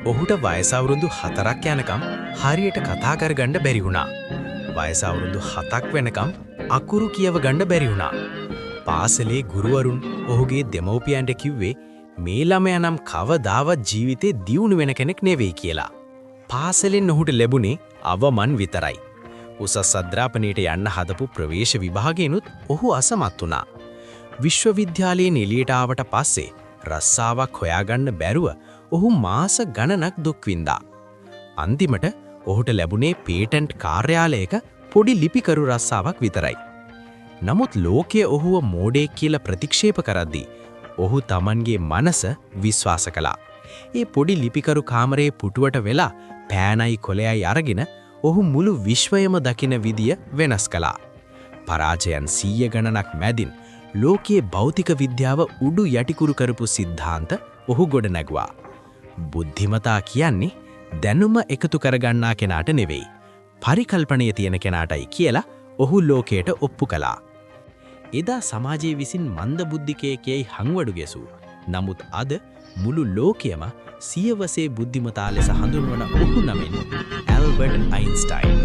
ඔහුට වයස අවුරුදු 4ක් යනකම් හරියට කතා කරගන්න බැරි වුණා. වයස අවුරුදු 7ක් වෙනකම් අකුරු කියව ගන්න බැරි වුණා. පාසලේ ගුරුවරුන් ඔහුගේ දෙමව්පියන්ට කිව්වේ මේ ළමයා නම් කවදාවත් ජීවිතේ දියුණු වෙන කෙනෙක් නෙවෙයි කියලා. පාසලෙන් ඔහුට ලැබුණේ අවමන් විතරයි. උසස් අධ්‍යාපනයට යන්න හදපු ප්‍රවේශ විභාගයෙන්ුත් ඔහු අසමත් වුණා. විශ්වවිද්‍යාලයෙන් එළියට ආවට පස්සේ රස්සාවක් හොයාගන්න බැරුව ඔහු මාස ගණනක් දුක් විඳා. අන්තිමට ඔහුට ලැබුණේ පේටන්ට් කාර්යාලයක පොඩි ලිපිකරු රස්සාවක් විතරයි. නමුත් ලෝකයේ ඔහුව මෝඩයෙක් කියලා ප්‍රතික්ෂේප කරද්දී ඔහු Tamanගේ මනස විශ්වාස කළා. ඒ පොඩි ලිපිකරු කාමරයේ පුටුවට වෙලා පෑනයි කොළයයි අරගෙන ඔහු මුළු විශ්වයම දකින විදිය වෙනස් කළා. පරාජයන් 100 ගණනක් මැදින් ලෝකයේ භෞතික විද්‍යාව උඩු යටිකුරු කරපු સિદ્ધාන්ත ඔහු ගොඩ නැගුවා. බුද්ධිමතා කියන්නේ දැනුම එකතු කරගන්නා කෙනාට නෙවෙයි, පරිකල්පනයේ තියෙන කෙනාටයි කියලා ඔහු ලෝකයට ඔප්පු කළා. එදා සමාජයේ විසින් මන්දබුද්ධිකයෙක්යි හංවඩු ගැසූ. නමුත් අද මුළු ලෝකයම සියවසේ බුද්ධිමතා ලෙස හඳුන්වන ඔහු නමින් ඇල්බර්ට් අයින්ස්ටයින්